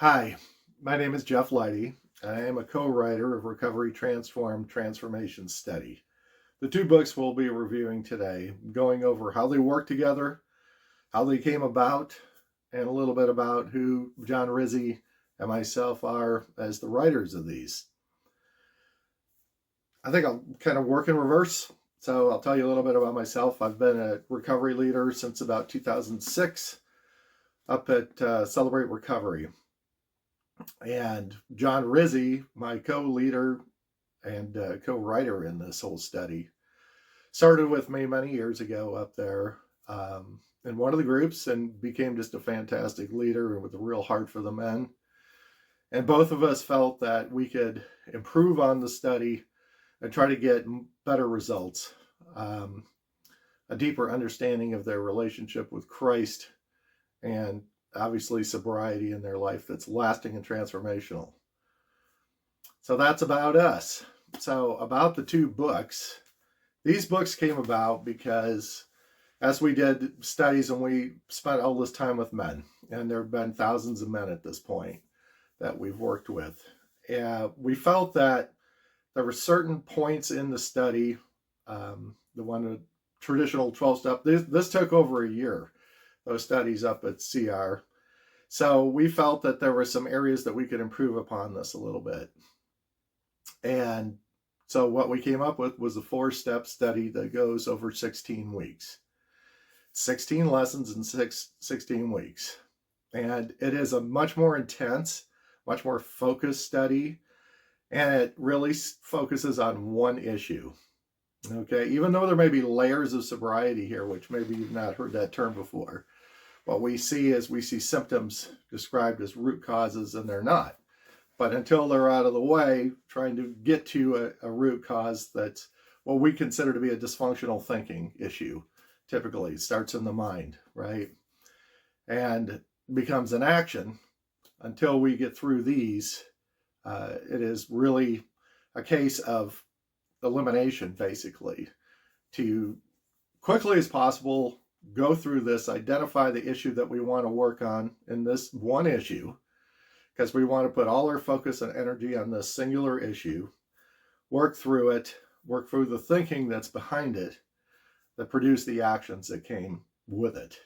Hi, my name is Jeff Leidy. I am a co-writer of Recovery Transformed Transformation Study. The two books we'll be reviewing today, going over how they work together, how they came about, and a little bit about who John Rizzi and myself are as the writers of these. I think I'll kind of work in reverse. So I'll tell you a little bit about myself. I've been a recovery leader since about 2006 up at Celebrate Recovery. And John Rizzi, my co-leader and co-writer in this whole study, started with me many years ago up there in one of the groups and became just a fantastic leader with a real heart for the men. And both of us felt that we could improve on the study and try to get better results, a deeper understanding of their relationship with Christ, and obviously sobriety in their life that's lasting and transformational. So that's about us. So about the two books, these books came about because as we did studies and we spent all this time with men, and there have been thousands of men at this point that we've worked with, we felt that there were certain points in the study, the one traditional 12-step, this took over a year, those studies up at CR. So we felt that there were some areas that we could improve upon this a little bit. And so what we came up with was a 4-step study that goes over 16 weeks. 16 lessons in 16 weeks. And it is a much more intense, much more focused study. And it really focuses on one issue. Okay, even though there may be layers of sobriety here, which maybe you've not heard that term before, what we see is we see symptoms described as root causes, and they're not. But until they're out of the way, trying to get to a root cause that's what we consider to be a dysfunctional thinking issue. Typically, it starts in the mind, right? And becomes an action. Until we get through these, it is really a case of elimination, basically, to quickly as possible go through this, identify the issue that we want to work on in this one issue, because we want to put all our focus and energy on this singular issue, work through it, work through the thinking that's behind it, that produced the actions that came with it.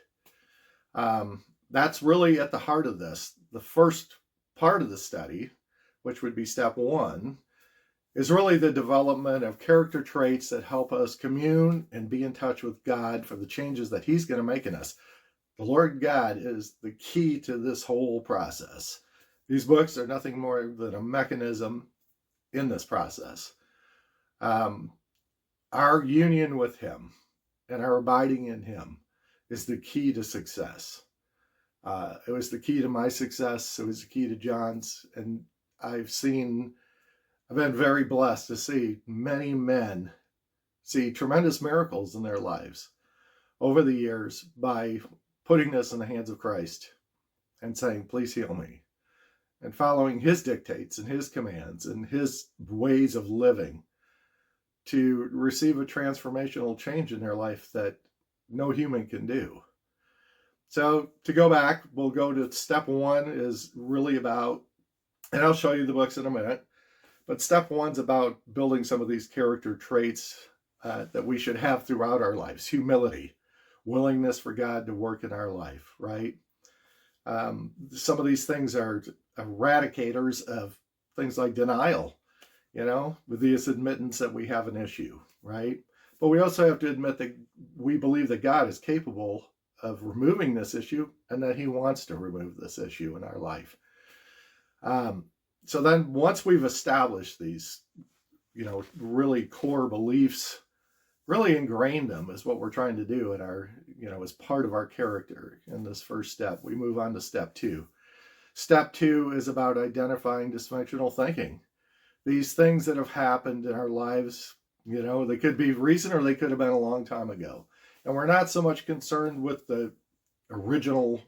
That's really at the heart of this. The first part of the study, which would be step 1, is really the development of character traits that help us commune and be in touch with God for the changes that He's going to make in us. The Lord God is the key to this whole process. These books are nothing more than a mechanism in this process. Our union with Him and our abiding in Him is the key to success. It was the key to my success. It was the key to John's. And I've been very blessed to see many men see tremendous miracles in their lives over the years by putting this in the hands of Christ and saying, please heal me, and following His dictates and His commands and His ways of living to receive a transformational change in their life that no human can do. So to go back, we'll go to step 1 is really about, and I'll show you the books in a minute, but step 1's about building some of these character traits that we should have throughout our lives. Humility, willingness for God to work in our life, right? Some of these things are eradicators of things like denial, with this admittance that we have an issue, right? But we also have to admit that we believe that God is capable of removing this issue and that He wants to remove this issue in our life. So then once we've established these, really core beliefs, really ingrained them is what we're trying to do in our, as part of our character in this first step, we move on to step 2. Step 2 is about identifying dysfunctional thinking. These things that have happened in our lives, they could be recent or they could have been a long time ago. And we're not so much concerned with the origination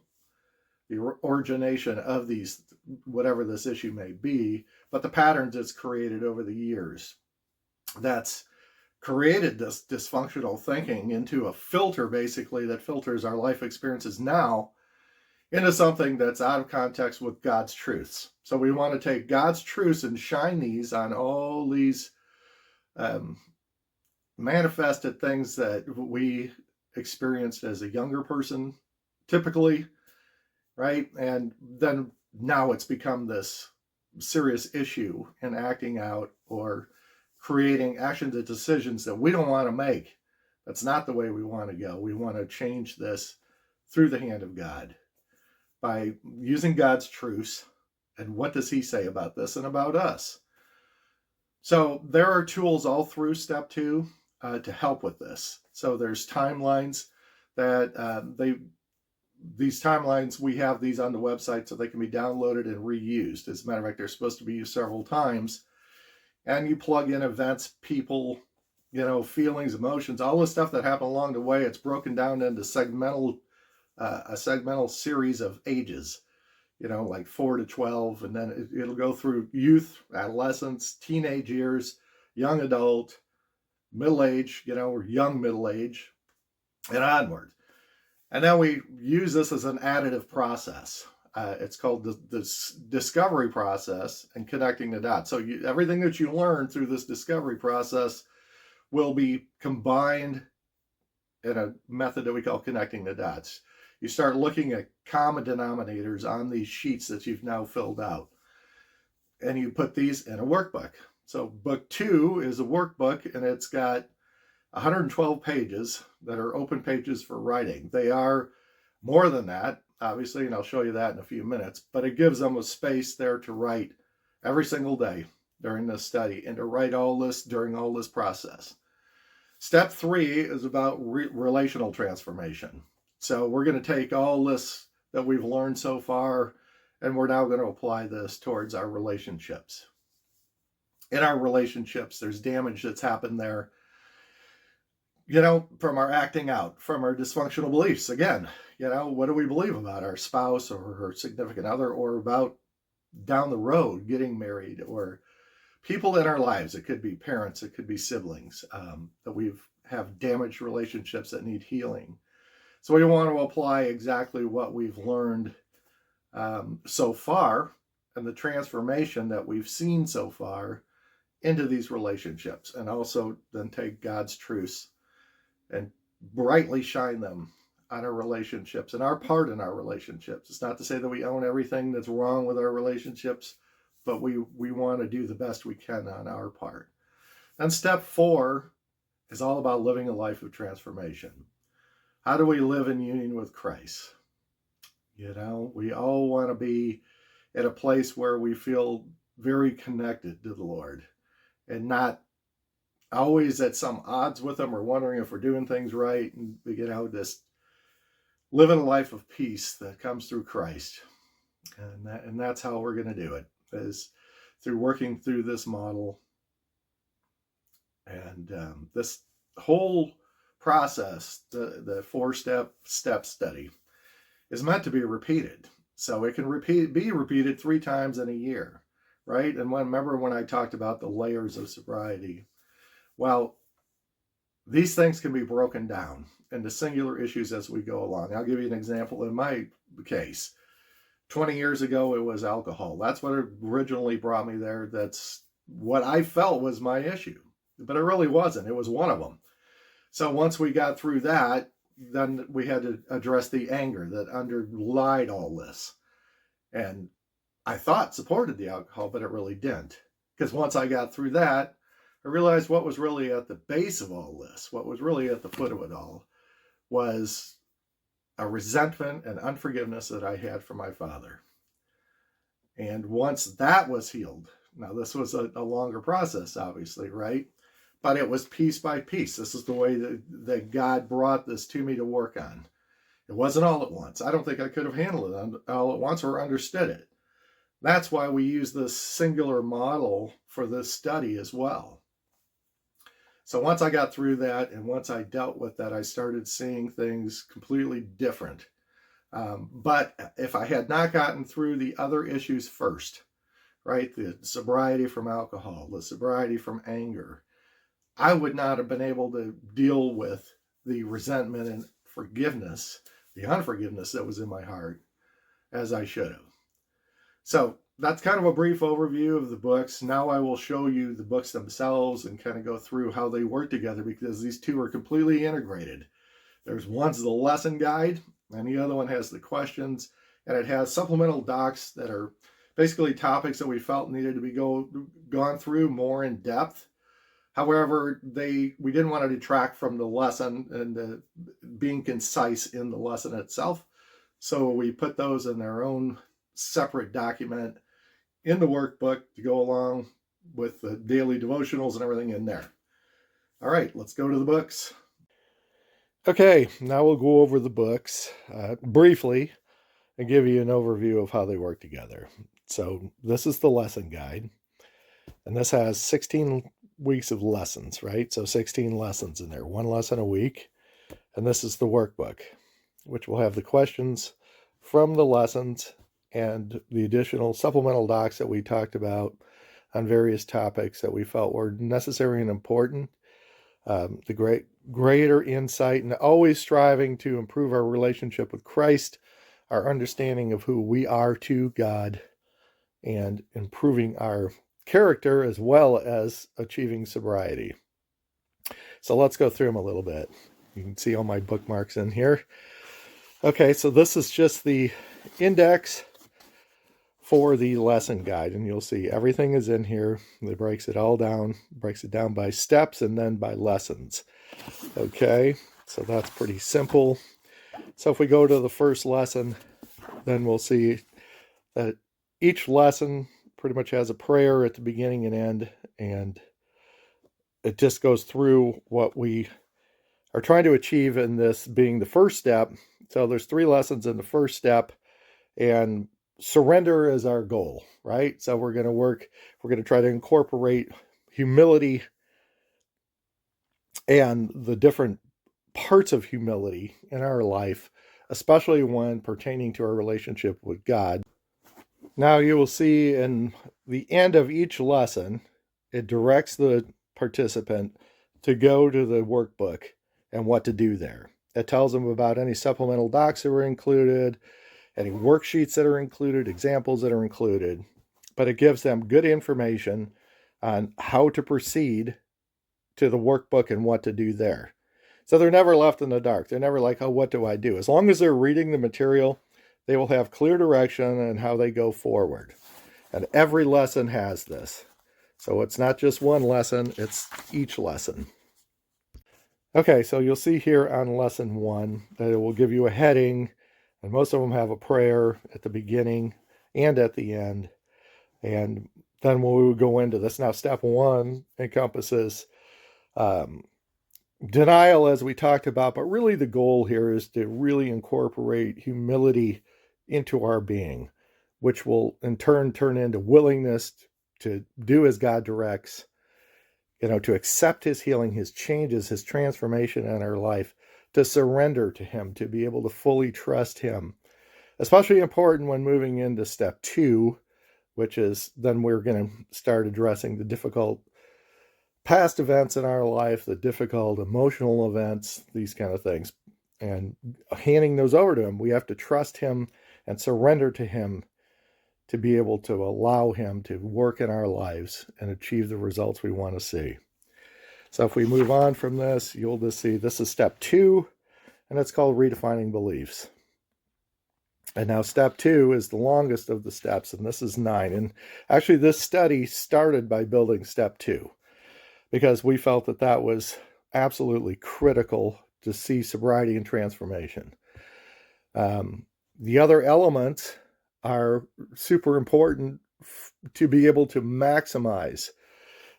of these, whatever this issue may be, but the patterns it's created over the years. That's created this dysfunctional thinking into a filter, basically, that filters our life experiences now into something that's out of context with God's truths. So we want to take God's truths and shine these on all these um, manifested things that we experienced as a younger person, typically, right? And then now it's become this serious issue in acting out or creating actions and decisions that we don't want to make. That's not the way we want to go. We want to change this through the hand of God by using God's truths. And what does he say about this and about us? So there are tools all through step 2 to help with this. So there's timelines that these timelines, we have these on the website so they can be downloaded and reused. As a matter of fact, they're supposed to be used several times. And you plug in events, people, feelings, emotions, all the stuff that happened along the way. It's broken down into a segmental series of ages, like 4 to 12, and then it'll go through youth, adolescence, teenage years, young adult, middle age, or young middle age, and onward. And then we use this as an additive process. It's called the discovery process and connecting the dots. So everything that you learn through this discovery process will be combined in a method that we call connecting the dots. You start looking at common denominators on these sheets that you've now filled out, and you put these in a workbook. So book 2 is a workbook, and it's got 112 pages that are open pages for writing. They are more than that, obviously, and I'll show you that in a few minutes, but it gives them a space there to write every single day during this study and to write all this during all this process. Step 3 is about relational transformation. So we're going to take all this that we've learned so far, and we're now going to apply this towards our relationships. In our relationships, there's damage that's happened there, from our acting out, from our dysfunctional beliefs. Again, what do we believe about our spouse or our significant other, or about down the road getting married, or people in our lives? It could be parents, it could be siblings, that we've have damaged relationships that need healing. So we want to apply exactly what we've learned so far and the transformation that we've seen so far into these relationships, and also then take God's truths and brightly shine them on our relationships and our part in our relationships. It's not to say that we own everything that's wrong with our relationships, but we want to do the best we can on our part. And step 4 is all about living a life of transformation. How do we live in union with Christ? We all want to be at a place where we feel very connected to the Lord and not always at some odds with him or wondering if we're doing things right, and just living a life of peace that comes through Christ. And that's how we're going to do it, is through working through this model. And this whole process, the 4-step study, is meant to be repeated. So it can be repeated 3 times in a year, right? And remember when I talked about the layers of sobriety? Well, these things can be broken down into singular issues as we go along. I'll give you an example. In my case, 20 years ago, it was alcohol. That's what originally brought me there. That's what I felt was my issue, but it really wasn't. It was one of them. So once we got through that, then we had to address the anger that underlied all this. And I thought supported the alcohol, but it really didn't. Because once I got through that, I realized what was really at the base of all this, what was really at the foot of it all, was a resentment and unforgiveness that I had for my father. And once that was healed, now this was a longer process, obviously, right? But it was piece by piece. This is the way that God brought this to me to work on. It wasn't all at once. I don't think I could have handled it all at once or understood it. That's why we use this singular model for this study as well. So once I got through that, and once I dealt with that, I started seeing things completely different. But if I had not gotten through the other issues first, right, the sobriety from alcohol, the sobriety from anger, I would not have been able to deal with the resentment and forgiveness, the unforgiveness that was in my heart, as I should have. So that's kind of a brief overview of the books. Now I will show you the books themselves and kind of go through how they work together, because these two are completely integrated. There's one's the lesson guide, and the other one has the questions, and it has supplemental docs that are basically topics that we felt needed to be gone through more in depth. However, we didn't want to detract from the lesson and being concise in the lesson itself. So we put those in their own separate document in the workbook to go along with the daily devotionals and everything in there. All right, let's go to the books. Okay, now we'll go over the books briefly and give you an overview of how they work together. So this is the lesson guide, and this has 16 weeks of lessons, right? So 16 lessons in there, one lesson a week. And this is the workbook, which will have the questions from the lessons and the additional supplemental docs that we talked about on various topics that we felt were necessary and important. The greater insight, and always striving to improve our relationship with Christ, our understanding of who we are to God, and improving our character as well as achieving sobriety. So let's go through them a little bit. You can see all my bookmarks in here. Okay, so this is just the index for the lesson guide, and you'll see everything is in here. It breaks it all down, breaks it down by steps and then by lessons. Okay, so that's pretty simple. So if we go to the first lesson, then we'll see that each lesson pretty much has a prayer at the beginning and end, and it just goes through what we are trying to achieve in this being the first step. So there's 3 lessons in the first step, and surrender is our goal, right? So we're going to try to incorporate humility and the different parts of humility in our life, especially when pertaining to our relationship with God. Now you will see in the end of each lesson, it directs the participant to go to the workbook and what to do there. It tells them about any supplemental docs that were included, any worksheets that are included, examples that are included, but it gives them good information on how to proceed to the workbook and what to do there. So they're never left in the dark. They're never like, oh, what do I do? As long as they're reading the material, they will have clear direction and how they go forward. And every lesson has this. So it's not just one lesson, it's each lesson. Okay, so you'll see here on lesson 1 that it will give you a heading, and most of them have a prayer at the beginning and at the end. And then we will go into this. Now, step 1 encompasses denial, as we talked about, but really the goal here is to really incorporate humility into our being, which will in turn turn into willingness to do as God directs, to accept his healing, his changes, his transformation in our life, to surrender to him, to be able to fully trust him. Especially important when moving into step 2, which is then we're going to start addressing the difficult past events in our life, the difficult emotional events, these kind of things, and handing those over to him. We have to trust him and surrender to him to be able to allow him to work in our lives and achieve the results we want to see. So if we move on from this, you'll just see this is step 2, and it's called redefining beliefs. And now step 2 is the longest of the steps, and this is 9. And actually this study started by building step 2, because we felt that that was absolutely critical to see sobriety and transformation. The other elements are super important to be able to maximize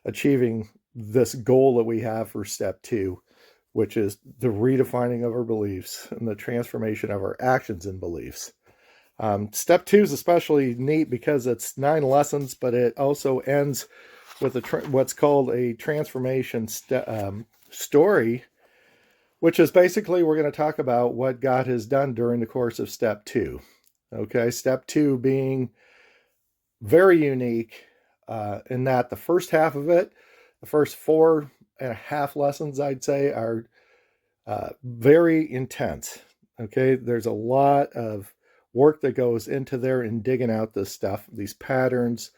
achieving this goal that we have for step 2, which is the redefining of our beliefs and the transformation of our actions and beliefs. Step 2 is especially neat because it's 9 lessons, but it also ends with what's called a transformation story, which is basically we're going to talk about what God has done during the course of step 2. Okay, step 2 being very unique in that the first half of it, the first 4.5 lessons, I'd say, are very intense. Okay, there's a lot of work that goes into there and digging out this stuff, these patterns,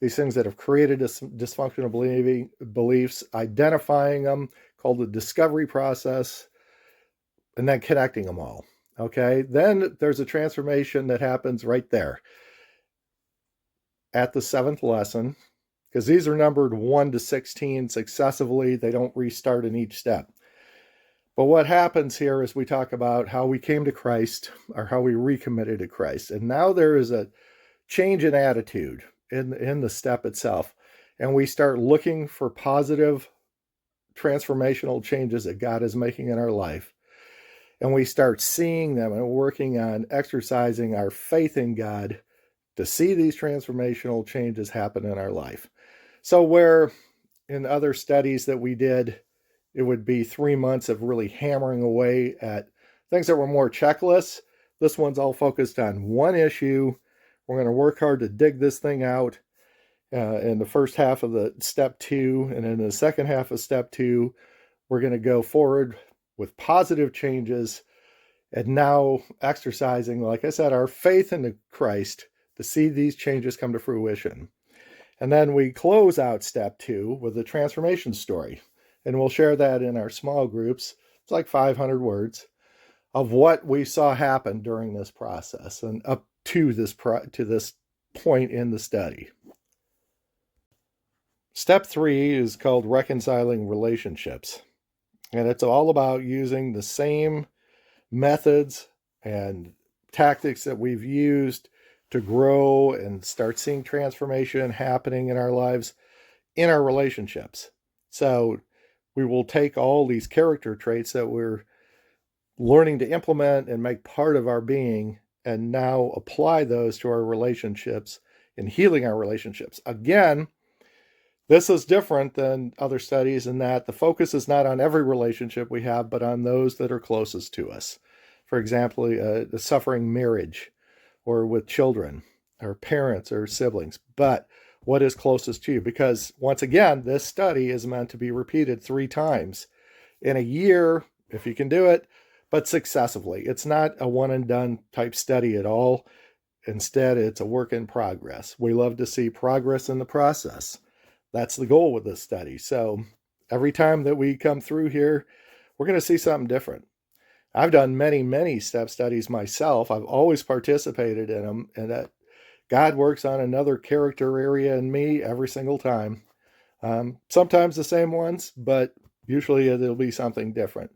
these things that have created dysfunctional beliefs, identifying them, called the discovery process, and then connecting them all. Okay, then there's a transformation that happens right there at the 7th lesson, because these are numbered 1 to 16 successively. They don't restart in each step. But what happens here is we talk about how we came to Christ, or how we recommitted to Christ. And now there is a change in attitude in the step itself. And we start looking for positive transformational changes that God is making in our life. And we start seeing them and working on exercising our faith in God to see these transformational changes happen in our life. So where in other studies that we did, it would be 3 months of really hammering away at things that were more checklists. This one's all focused on one issue. We're going to work hard to dig this thing out in the first half of the step 2. And in the second half of step 2, we're going to go forward with positive changes and now exercising, like I said, our faith in Christ to see these changes come to fruition. And then we close out step 2 with the transformation story. And we'll share that in our small groups. It's like 500 words of what we saw happen during this process and up to this point in the study. Step 3 is called reconciling relationships. And it's all about using the same methods and tactics that we've used to grow and start seeing transformation happening in our lives, in our relationships. So we will take all these character traits that we're learning to implement and make part of our being, and now apply those to our relationships and healing our relationships. Again, this is different than other studies in that the focus is not on every relationship we have, but on those that are closest to us. For example, a suffering marriage, or with children, or parents, or siblings. But what is closest to you? Because once again, this study is meant to be repeated 3 times in a year, if you can do it, but successively. It's not a one and done type study at all. Instead, it's a work in progress. We love to see progress in the process. That's the goal with this study. So every time that we come through here, we're going to see something different. I've done many step studies myself. I've always participated in them, and that God works on another character area in me every single time. Sometimes the same ones, but usually it'll be something different.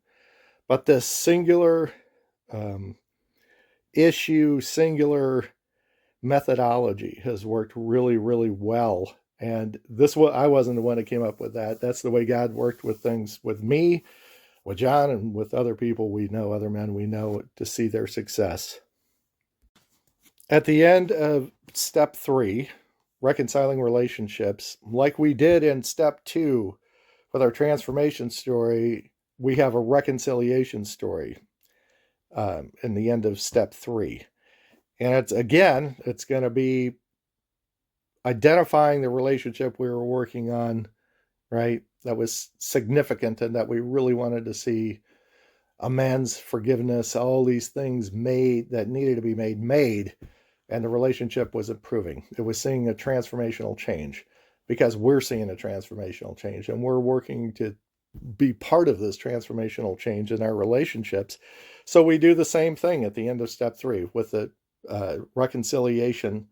But this singular issue, singular methodology has worked really, really well. And I wasn't the one that came up with that. That's the way God worked with things with me, with John, and with other people we know, other men we know, to see their success. At the end of step 3, reconciling relationships, like we did in step 2 with our transformation story, we have a reconciliation story in the end of step 3. And it's going to be identifying the relationship we were working on, right? That was significant and that we really wanted to see amends, forgiveness, all these things made that needed to be made, and the relationship was improving. It was seeing a transformational change because we're seeing a transformational change, and we're working to be part of this transformational change in our relationships. So we do the same thing at the end of step 3 with the reconciliation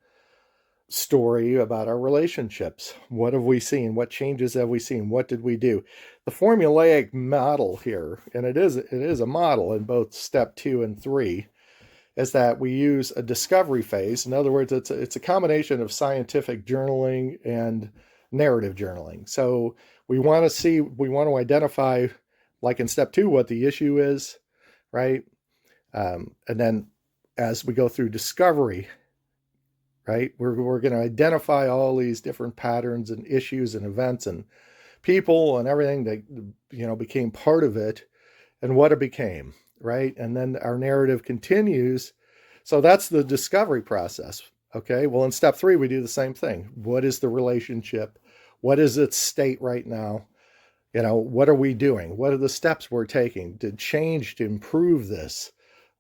story about our relationships. What have we seen? What changes have we seen? What did we do? The formulaic model here, and it is a model in both step 2 and 3, is that we use a discovery phase. In other words, it's a combination of scientific journaling and narrative journaling. So we want to identify, like in step 2, what the issue is, right? And then as we go through discovery, right, we're going to identify all these different patterns and issues and events and people and everything that became part of it and what it became, right? And then our narrative continues. So that's the discovery process. Okay, well, in step 3, we do the same thing. What is the relationship? What is its state right now? What are we doing? What are the steps we're taking to change, to improve this?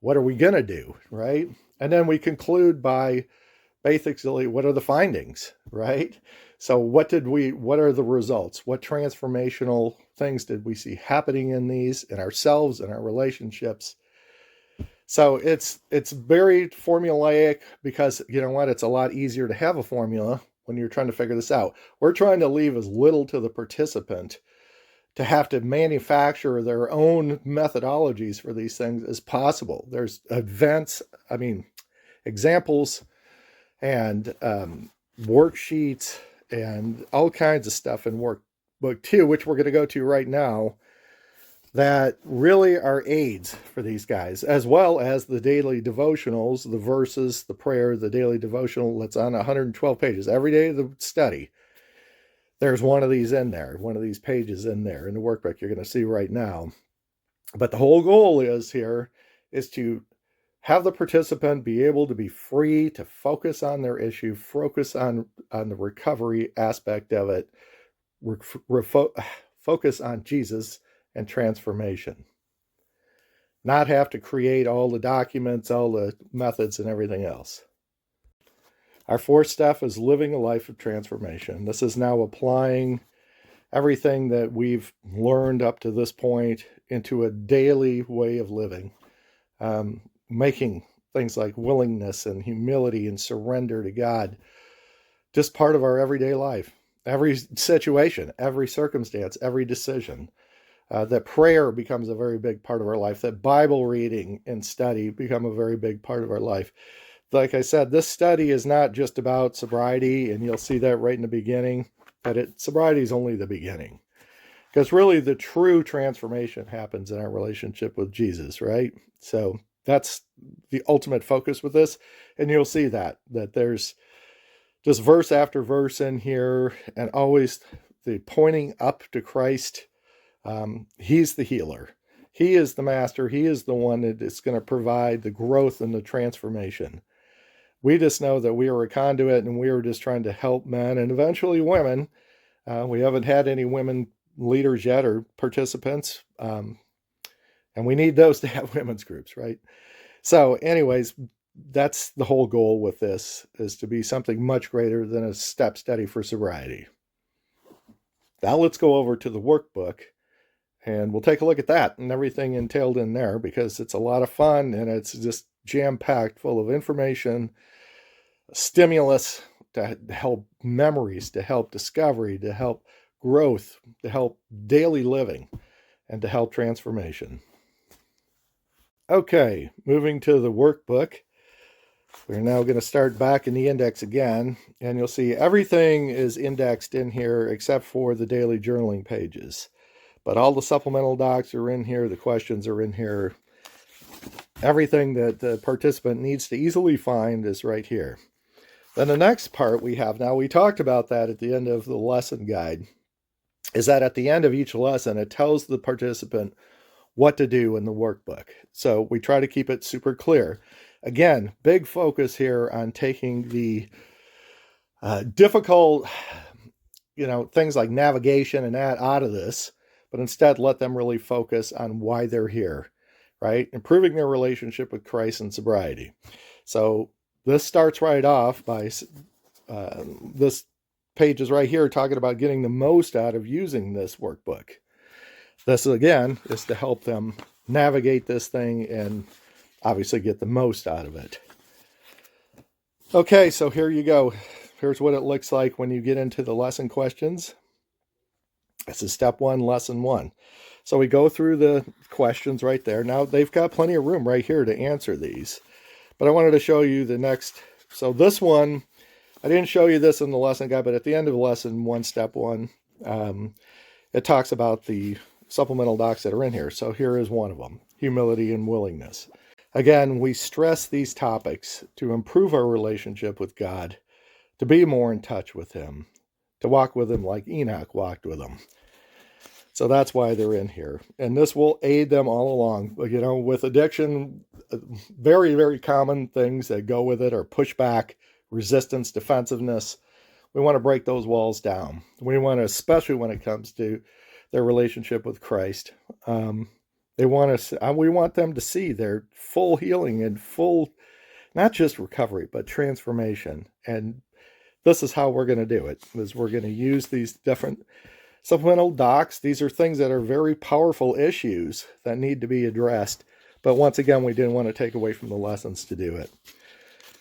What are we going to do, right? And then we conclude by basically, what are the findings, right? So what are the results? What transformational things did we see happening in these, in ourselves, in our relationships? So it's very formulaic because, you know what, it's a lot easier to have a formula when you're trying to figure this out. We're trying to leave as little to the participant to have to manufacture their own methodologies for these things as possible. There's examples and worksheets and all kinds of stuff in workbook 2, which we're going to go to right now, that really are aids for these guys, as well as the daily devotionals, the verses, the prayer, the daily devotional that's on 112 pages. Every day of the study, there's one of these in there, one of these pages in there in the workbook you're going to see right now. But the whole goal is to have the participant be able to be free to focus on their issue, focus on the recovery aspect of it, focus on Jesus and transformation. Not have to create all the documents, all the methods, and everything else. Our fourth step is living a life of transformation. This is now applying everything that we've learned up to this point into a daily way of living, making things like willingness and humility and surrender to God just part of our everyday life, every situation, every circumstance, every decision. That prayer becomes a very big part of our life, that Bible reading and study become a very big part of our life. Like I said, this study is not just about sobriety, and you'll see that right in the beginning, that sobriety is only the beginning. Because really the true transformation happens in our relationship with Jesus, right? So that's the ultimate focus with this. And you'll see that there's just verse after verse in here, and always the pointing up to Christ. He's the healer. He is the master. He is the one that is going to provide the growth and the transformation. We just know that we are a conduit, and we are just trying to help men and eventually women. We haven't had any women leaders yet or participants. And we need those to have women's groups, right? So anyways, that's the whole goal with this, is to be something much greater than a step study for sobriety. Now let's go over to the workbook, and we'll take a look at that and everything entailed in there, because it's a lot of fun and it's just jam-packed full of information, stimulus to help memories, to help discovery, to help growth, to help daily living, and to help transformation. Okay, moving to the workbook. We're now going to start back in the index again, and you'll see everything is indexed in here except for the daily journaling pages. But all the supplemental docs are in here, the questions are in here. Everything that the participant needs to easily find is right here. Then the next part we have, now we talked about that at the end of the lesson guide, is that at the end of each lesson, it tells the participant what to do in the workbook. So we try to keep it super clear. Again, big focus here on taking the difficult, things like navigation and that out of this, but instead let them really focus on why they're here, right? Improving their relationship with Christ and sobriety. So this starts right off by this page is right here talking about getting the most out of using this workbook. This, again, is to help them navigate this thing and obviously get the most out of it. Okay, so here you go. Here's what it looks like when you get into the lesson questions. This is step 1, lesson 1. So we go through the questions right there. Now they've got plenty of room right here to answer these, but I wanted to show you the next. So this one, I didn't show you this in the lesson guide, but at the end of lesson 1, step 1, it talks about the supplemental docs that are in here. So here is one of them, humility and willingness. Again, we stress these topics to improve our relationship with God, to be more in touch with Him, to walk with Him like Enoch walked with Him. So that's why they're in here. And this will aid them all along. With addiction, very, very common things that go with it are pushback, resistance, defensiveness. We want to break those walls down. We want to, especially when it comes to their relationship with Christ. We want them to see their full healing and full not just recovery, but transformation. And this is how we're going to do it, is we're going to use these different supplemental docs. These are things that are very powerful issues that need to be addressed. But once again, we didn't want to take away from the lessons to do it.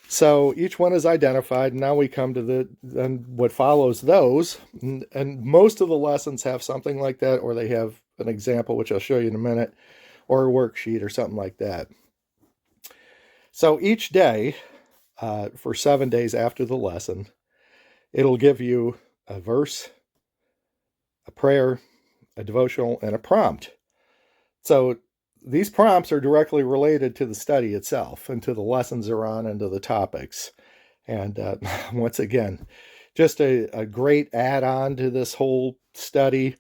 So each one is identified. And now we come to what follows those. And most of the lessons have something like that, or they have an example, which I'll show you in a minute, or a worksheet or something like that. So each day, for 7 days after the lesson, it'll give you a verse, a prayer, a devotional, and a prompt. So these prompts are directly related to the study itself and to the lessons they're on and to the topics. And once again, just a great add-on to this whole study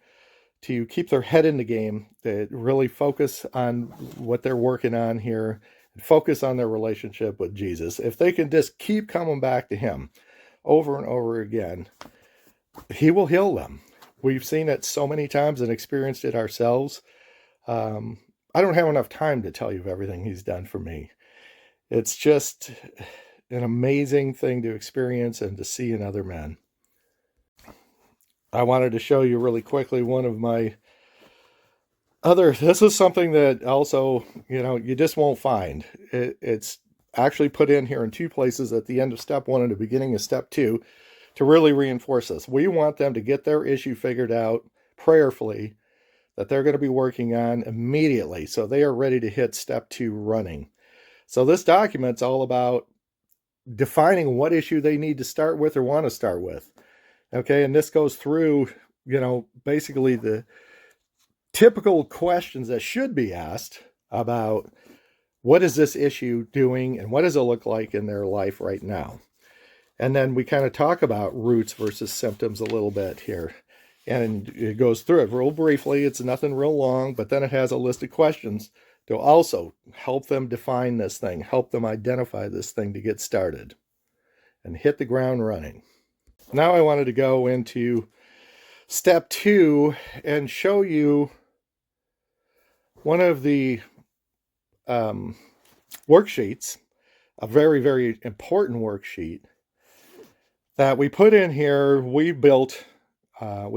to keep their head in the game, to really focus on what they're working on here, and focus on their relationship with Jesus. If they can just keep coming back to him over and over again, he will heal them. We've seen it so many times and experienced it ourselves. I don't have enough time to tell you of everything he's done for me. It's just an amazing thing to experience and to see in other men. I wanted to show you really quickly one of my this is something that also, you just won't find. It's actually put in here in 2 places, at the end of step 1 and the beginning of step 2, to really reinforce this. We want them to get their issue figured out prayerfully, that they're going to be working on immediately, so they are ready to hit step 2 running. So this document's all about defining what issue they need to start with or want to start with. Okay, and this goes through, basically the typical questions that should be asked about what is this issue doing and what does it look like in their life right now. And then we kind of talk about roots versus symptoms a little bit here. And it goes through it real briefly. It's nothing real long, but then it has a list of questions to also help them define this thing, help them identify this thing to get started and hit the ground running. Now I wanted to go into step 2 and show you one of the worksheets, a very, very important worksheet that we put in here. We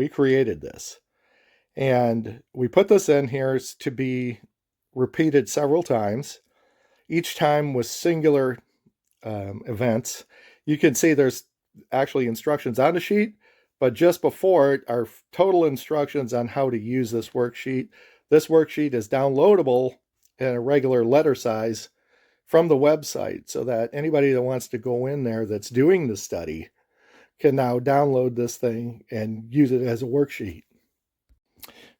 created this, and we put this in here to be repeated several times, each time with singular events. You can see there's actually instructions on the sheet, but just before it are total instructions on how to use this worksheet. This worksheet is downloadable in a regular letter size from the website, so that anybody that wants to go in there that's doing the study can now download this thing and use it as a worksheet.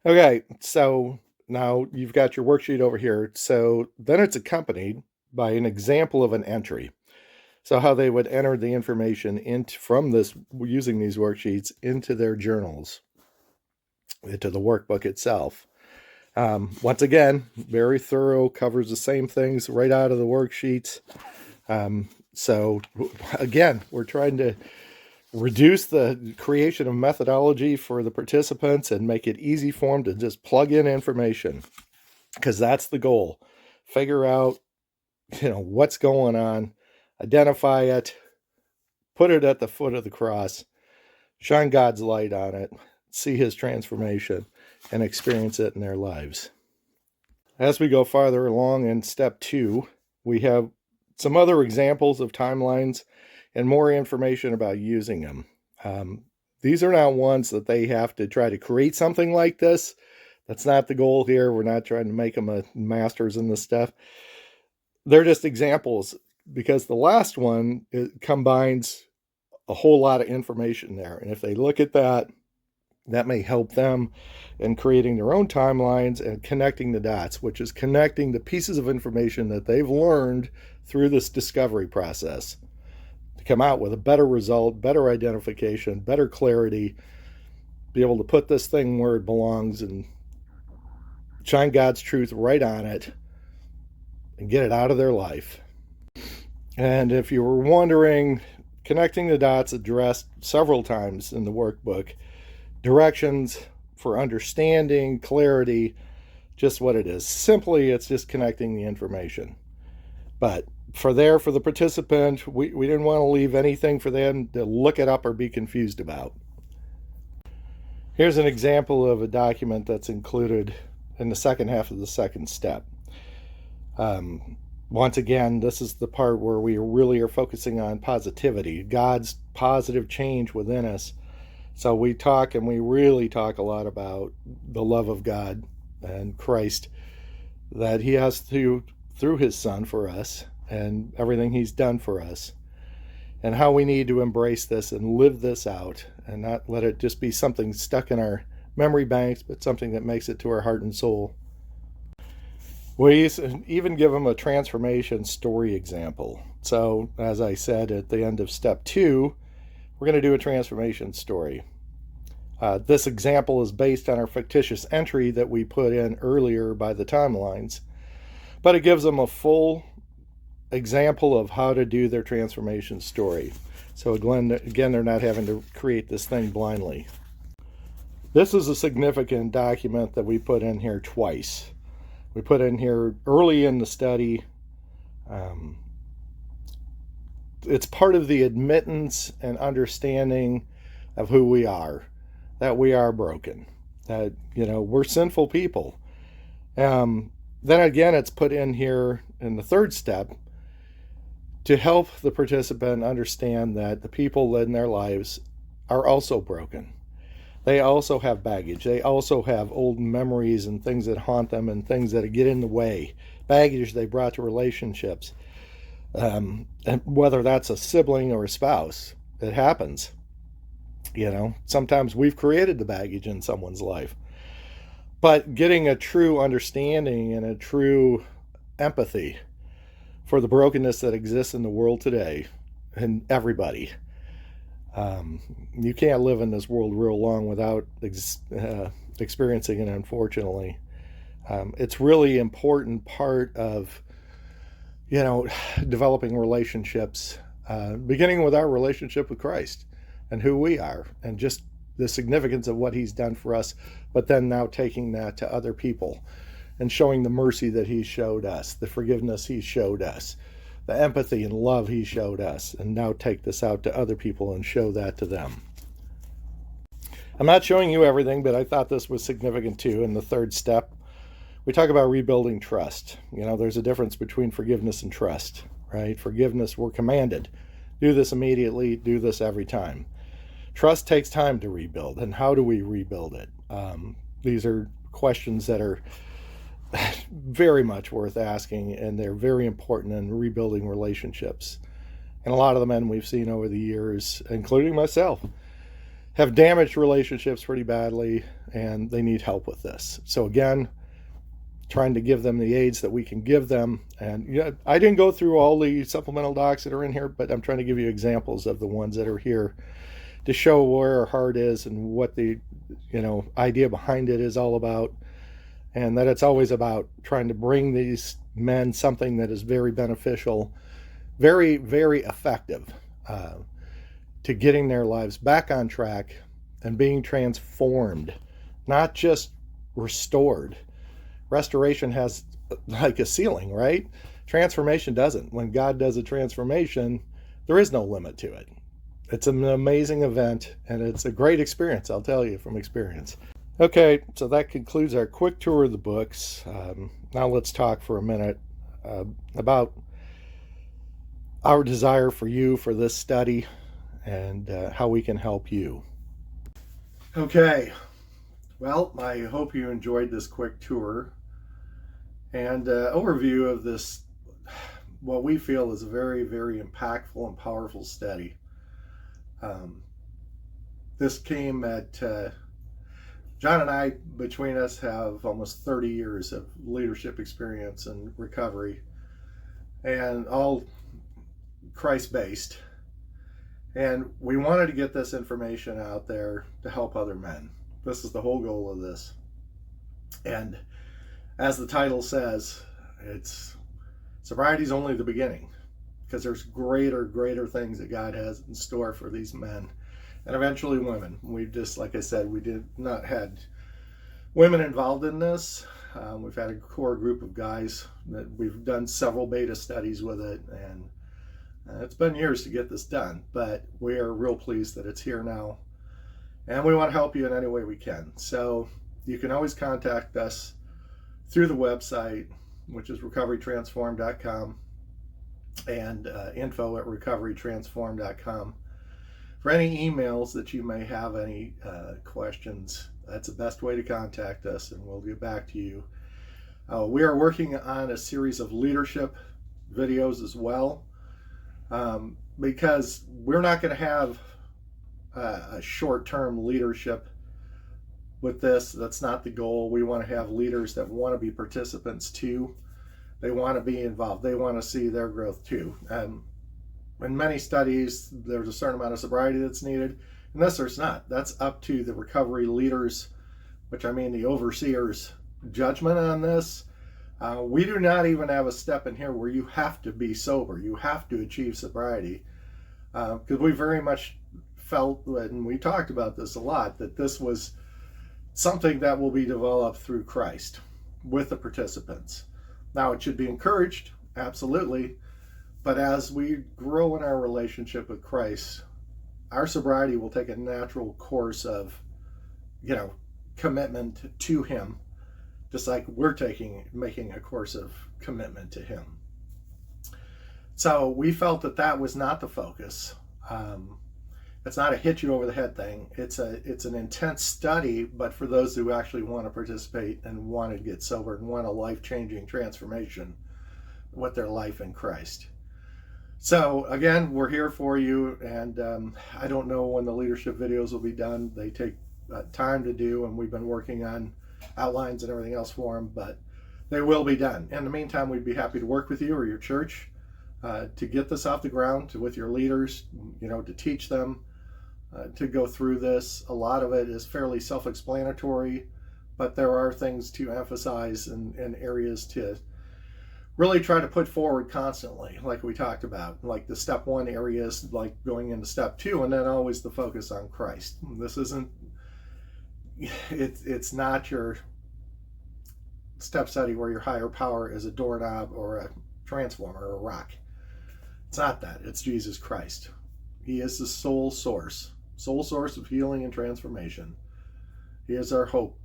Okay, so now you've got your worksheet over here. So then it's accompanied by an example of an entry. So how they would enter the information from this, using these worksheets, into their journals, into the workbook itself. Once again, very thorough, covers the same things right out of the worksheets. So again, we're trying to reduce the creation of methodology for the participants and make it easy for them to just plug in information, because that's the goal. Figure out, what's going on, identify it, put it at the foot of the cross, shine God's light on it, see his transformation, and experience it in their lives. As we go farther along in step 2, we have some other examples of timelines and more information about using them. These are not ones that they have to try to create something like this. That's not the goal here. We're not trying to make them a masters in this stuff. They're just examples, because the last one, it combines a whole lot of information there. And if they look at that, that may help them in creating their own timelines and connecting the dots, which is connecting the pieces of information that they've learned through this discovery process to come out with a better result, better identification, better clarity, be able to put this thing where it belongs and shine God's truth right on it and get it out of their life. And if you were wondering, connecting the dots addressed several times in the workbook. Directions for understanding, clarity, just what it is. Simply, it's just connecting the information. But for the participant, we didn't want to leave anything for them to look it up or be confused about. Here's an example of a document that's included in the second half of the second step. Once again, this is the part where we really are focusing on positivity, God's positive change within us. So we talk, and we really talk a lot about the love of God and Christ that he has through his son for us, and everything he's done for us, and how we need to embrace this and live this out and not let it just be something stuck in our memory banks, but something that makes it to our heart and soul. We even give them a transformation story example. So, as I said at the end of step 2, we're going to do a transformation story. This example is based on our fictitious entry that we put in earlier by the timelines, but it gives them a full example of how to do their transformation story. So again, they're not having to create this thing blindly. This is a significant document that we put in here twice. We put in here early in the study. It's part of the admittance and understanding of who we are, that we are broken, that, we're sinful people. Then again, it's put in here in the third step to help the participant understand that the people in their lives are also broken. They also have baggage. They also have old memories and things that haunt them and things that get in the way. Baggage they brought to relationships. And whether that's a sibling or a spouse, it happens. Sometimes we've created the baggage in someone's life. But getting a true understanding and a true empathy for the brokenness that exists in the world today and everybody. You can't live in this world real long without experiencing it, unfortunately. It's really important part of, developing relationships, beginning with our relationship with Christ and who we are and just the significance of what he's done for us, but then now taking that to other people and showing the mercy that he showed us, the forgiveness he showed us, the empathy and love he showed us, and now take this out to other people and show that to them. I'm not showing you everything, but I thought this was significant too. In the third step, we talk about rebuilding trust. There's a difference between forgiveness and trust, right? Forgiveness, we're commanded. Do this immediately, do this every time. Trust takes time to rebuild, and how do we rebuild it? These are questions that are very much worth asking, and they're very important in rebuilding relationships. And a lot of the men we've seen over the years, including myself, have damaged relationships pretty badly, and they need help with this. So again, trying to give them the aids that we can give them. And I didn't go through all the supplemental docs that are in here, but I'm trying to give you examples of the ones that are here to show where our heart is and what the idea behind it is all about. And that it's always about trying to bring these men something that is very beneficial, very, very effective to getting their lives back on track and being transformed, not just restored. Restoration has like a ceiling, right? Transformation doesn't. When God does a transformation, there is no limit to it. It's an amazing event, and it's a great experience, I'll tell you from experience. Okay, so that concludes our quick tour of the books. Now let's talk for a minute about our desire for you for this study and how we can help you. Okay, well, I hope you enjoyed this quick tour and overview of this, what we feel is a very, very impactful and powerful study. This came at... John and I, between us, have almost 30 years of leadership experience and recovery, and all Christ-based. And we wanted to get this information out there to help other men. This is the whole goal of this. And as the title says, sobriety is only the beginning, because there's greater things that God has in store for these men. And eventually women. We just, like I said, we did not had women involved in this. We've had a core group of guys that we've done several beta studies with it, and it's been years to get this done, but we are real pleased that it's here now, and we want to help you in any way we can. So you can always contact us through the website, which is recoverytransform.com, and info@recoverytransform.com. For any emails that you may have, any questions, that's the best way to contact us, and we'll get back to you. We are working on a series of leadership videos as well, because we're not going to have a short-term leadership with this. That's not the goal. We want to have leaders that want to be participants too. They want to be involved. They want to see their growth too. In many studies, there's a certain amount of sobriety that's needed. In this, there's not. That's up to the recovery leaders, which I mean the overseers' judgment on this. We do not even have a step in here where you have to be sober. You have to achieve sobriety. Because we very much felt, and we talked about this a lot, that this was something that will be developed through Christ with the participants. Now, it should be encouraged, absolutely. But as we grow in our relationship with Christ, our sobriety will take a natural course of, commitment to Him, just like we're making a course of commitment to Him. So we felt that was not the focus. It's not a hit you over the head thing. It's an intense study, but for those who actually want to participate and want to get sober and want a life-changing transformation with their life in Christ. So again, we're here for you, and I don't know when the leadership videos will be done. They take time to do, and we've been working on outlines and everything else for them, but they will be done. In the meantime, we'd be happy to work with you or your church to get this off the ground, with your leaders, to teach them to go through this. A lot of it is fairly self-explanatory, but there are things to emphasize and areas to really try to put forward constantly, like we talked about, like the step 1 areas, like going into step 2, and then always the focus on Christ. This isn't, it's not your step study where your higher power is a doorknob or a transformer or a rock. It's not that. It's Jesus Christ. He is the sole source of healing and transformation. He is our hope,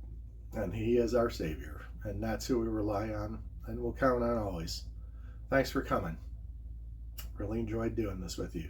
and He is our Savior, and that's who we rely on and we'll count on always. Thanks for coming. Really enjoyed doing this with you.